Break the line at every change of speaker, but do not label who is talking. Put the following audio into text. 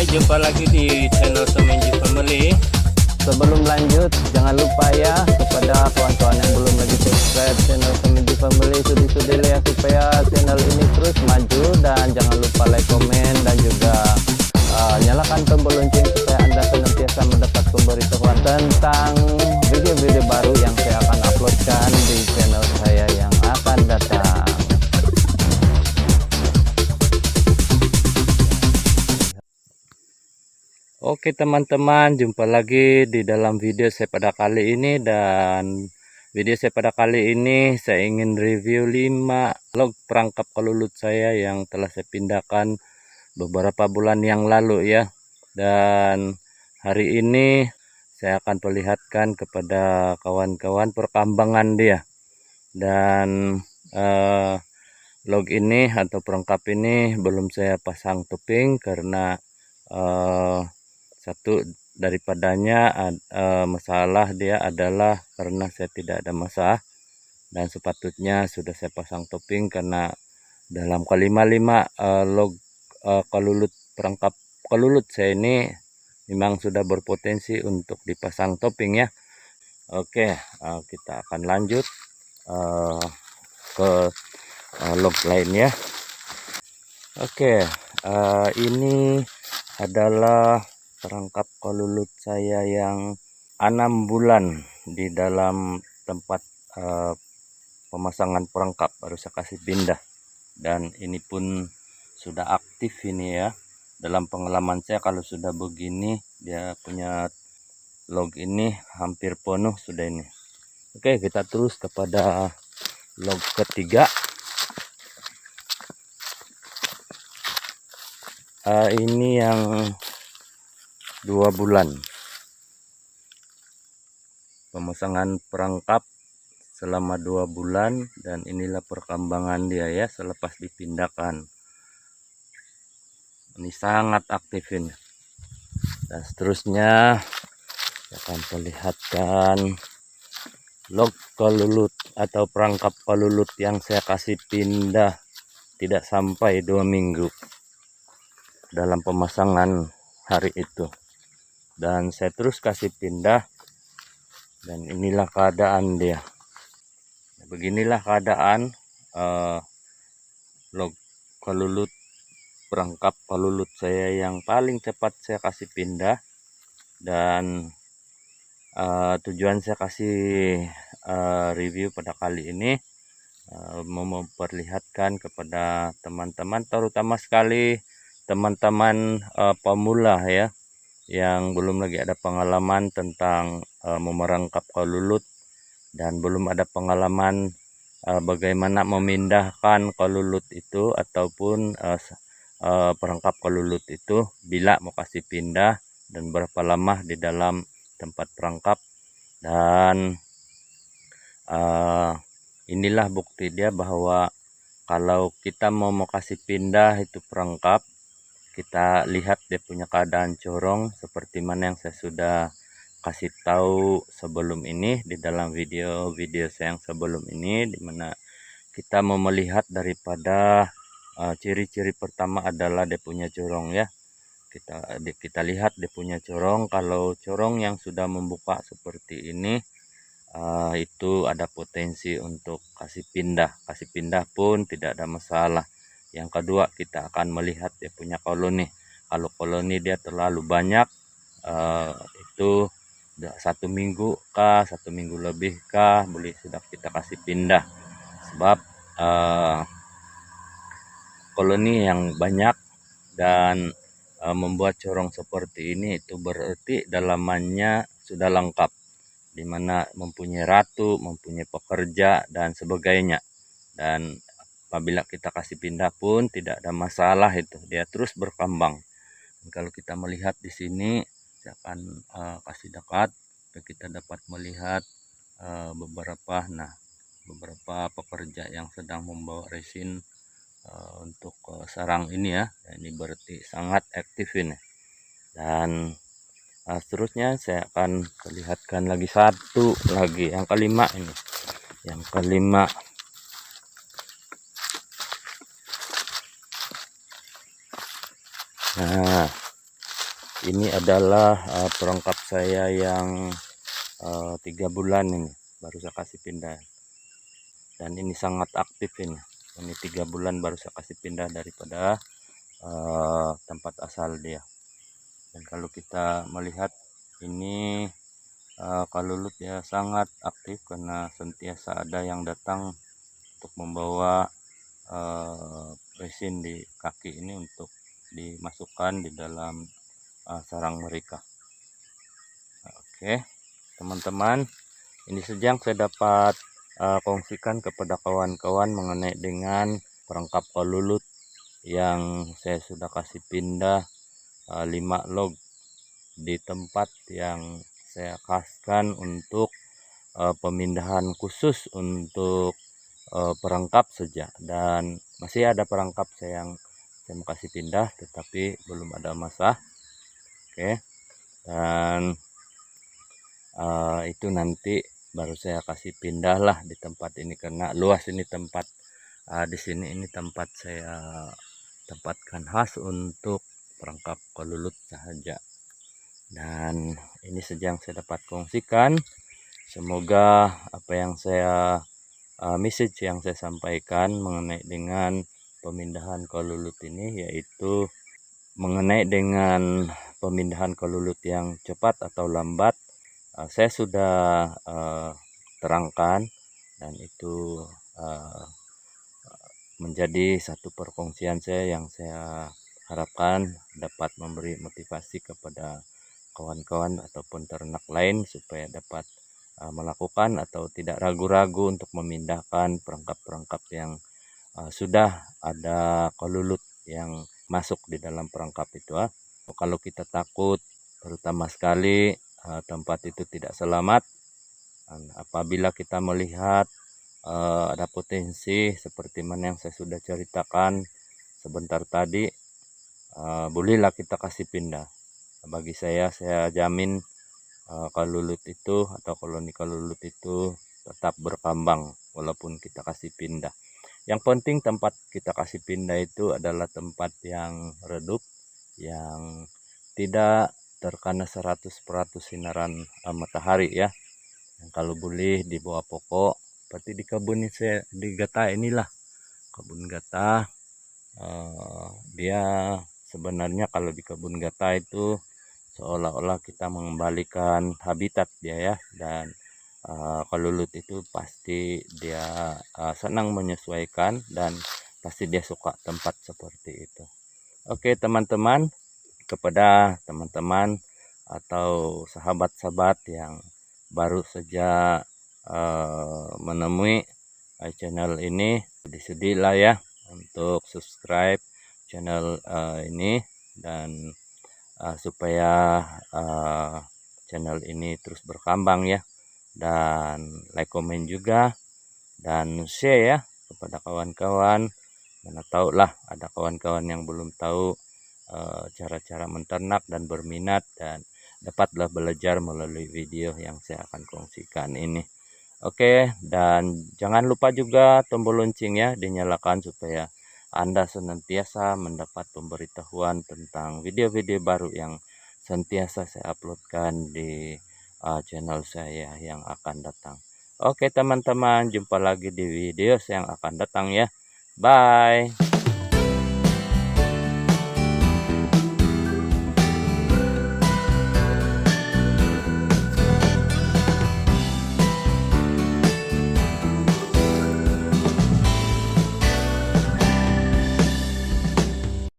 Hai, jumpa lagi di channel Semenji Family.
Sebelum lanjut, jangan lupa ya kepada kawan-kawan yang belum lagi subscribe channel Semenji Family, sudi-sudi ya supaya channel ini terus maju, dan jangan lupa like, komen, dan juga nyalakan tombol lonceng supaya Anda senantiasa mendapat pemberitahuan tentang video-video baru yang saya akan uploadkan di channel saya yang akan datang.
Oke teman-teman, jumpa lagi di dalam video saya pada kali ini. Dan video saya pada kali ini saya ingin review 5 log perangkap kelulut saya yang telah saya pindahkan beberapa bulan yang lalu ya. Dan hari ini saya akan perlihatkan kepada kawan-kawan perkembangan dia. Dan log ini atau perangkap ini belum saya pasang topeng karena satu daripadanya masalah dia adalah karena saya tidak ada masalah, dan sepatutnya sudah saya pasang topeng karena dalam kelima log kelulut perangkap kelulut saya ini memang sudah berpotensi untuk dipasang topeng ya. Oke, kita akan lanjut ke log lain ya. Oke, ini adalah perangkap kelulut saya yang 6 bulan di dalam tempat pemasangan perangkap, baru saya kasih pindah, dan ini pun sudah aktif ini ya. Dalam pengalaman saya kalau sudah begini, dia punya log ini hampir penuh sudah ini. Oke, kita terus kepada log ketiga. Ini yang 2 bulan pemasangan perangkap selama 2 bulan, dan inilah perkembangan dia ya selepas dipindahkan. Ini sangat aktif ini. Dan seterusnya saya akan perlihatkan log kelulut atau perangkap kelulut yang saya kasih pindah tidak sampai 2 minggu dalam pemasangan hari itu. Dan saya terus kasih pindah, dan inilah keadaan dia. Beginilah keadaan log kelulut perangkap kelulut saya yang paling cepat saya kasih pindah. Dan tujuan saya kasih review pada kali ini memperlihatkan kepada teman-teman, terutama sekali teman-teman pemula ya, yang belum lagi ada pengalaman tentang memerangkap kelulut, dan belum ada pengalaman bagaimana memindahkan kelulut itu ataupun perangkap kelulut itu bila mau kasih pindah, dan berapa lama di dalam tempat perangkap. Dan inilah bukti dia bahwa kalau kita mau kasih pindah itu perangkap, kita lihat dia punya keadaan corong seperti mana yang saya sudah kasih tahu sebelum ini di dalam video-video saya yang sebelum ini, dimana kita mau melihat daripada ciri-ciri pertama adalah dia punya corong ya. Kita lihat dia punya corong. Kalau corong yang sudah membuka seperti ini, itu ada potensi untuk kasih pindah pun tidak ada masalah. Yang kedua, kita akan melihat dia punya koloni. Kalau koloni dia terlalu banyak, itu 1 minggu kah, 1 minggu lebih kah, boleh sudah kita kasih pindah. Sebab koloni yang banyak dan membuat corong seperti ini, itu berarti dalamannya sudah lengkap, dimana mempunyai ratu, mempunyai pekerja dan sebagainya. Dan apabila kita kasih pindah pun tidak ada masalah, itu dia terus berkembang. Dan kalau kita melihat di sini, saya akan kasih dekat supaya kita dapat melihat beberapa pekerja yang sedang membawa resin untuk sarang ini ya. Ini berarti sangat aktif ini. Dan seterusnya saya akan perlihatkan lagi satu lagi, yang kelima ini. Yang kelima, nah Ini adalah perangkap saya yang 3 bulan ini baru saya kasih pindah, dan ini sangat aktif ini 3 bulan baru saya kasih pindah daripada tempat asal dia. Dan kalau kita melihat ini kalulut ya sangat aktif karena sentiasa ada yang datang untuk membawa resin di kaki ini untuk dimasukkan di dalam sarang mereka. Oke teman-teman, ini saja yang saya dapat kongsikan kepada kawan-kawan mengenai dengan perangkap kalulut yang saya sudah kasih pindah 5 log di tempat yang saya khaskan untuk pemindahan khusus untuk perangkap saja. Dan masih ada perangkap yang saya mau kasih pindah tetapi belum ada masa. Oke, dan itu nanti baru saya kasih pindah lah di tempat ini karena luas ini tempat. Di sini ini tempat saya tempatkan khas untuk perangkap kalulut saja. Dan ini saja yang saya dapat kongsikan. Semoga apa yang saya message yang saya sampaikan mengenai dengan pemindahan kalulut ini, yaitu mengenai dengan pemindahan kalulut yang cepat atau lambat, saya sudah terangkan, dan itu menjadi satu perkongsian saya yang saya harapkan dapat memberi motivasi kepada kawan-kawan ataupun ternak lain supaya dapat melakukan atau tidak ragu-ragu untuk memindahkan perangkap-perangkap yang sudah ada kalulut yang masuk di dalam perangkap itu. Kalau kita takut, terutama sekali tempat itu tidak selamat, apabila kita melihat ada potensi seperti mana yang saya sudah ceritakan sebentar tadi, bolehlah kita kasih pindah. Bagi saya jamin kalulut itu atau koloni kalulut itu tetap berkembang walaupun kita kasih pindah. Yang penting tempat kita kasih pindah itu adalah tempat yang redup, yang tidak terkena 100% sinaran matahari ya. Dan kalau boleh di bawah pokok, seperti di kebun di Gata inilah, kebun Gata. Dia sebenarnya kalau di kebun Gata itu seolah-olah kita mengembalikan habitat dia ya, dan kalulut itu pasti dia senang menyesuaikan dan pasti dia suka tempat seperti itu. Oke teman-teman, kepada teman-teman atau sahabat-sahabat yang baru saja menemui channel ini, sedih-sedihlah ya untuk subscribe channel ini, dan supaya channel ini terus berkembang ya, dan like, komen juga, dan share ya kepada kawan-kawan. Mana tahu lah ada kawan-kawan yang belum tahu cara-cara menternak dan berminat, dan dapatlah belajar melalui video yang saya akan kongsikan ini. Oke, dan jangan lupa juga tombol lonceng ya dinyalakan supaya Anda senantiasa mendapat pemberitahuan tentang video-video baru yang senantiasa saya uploadkan di channel saya yang akan datang. Oke teman-teman, jumpa lagi di video yang akan datang ya. Bye.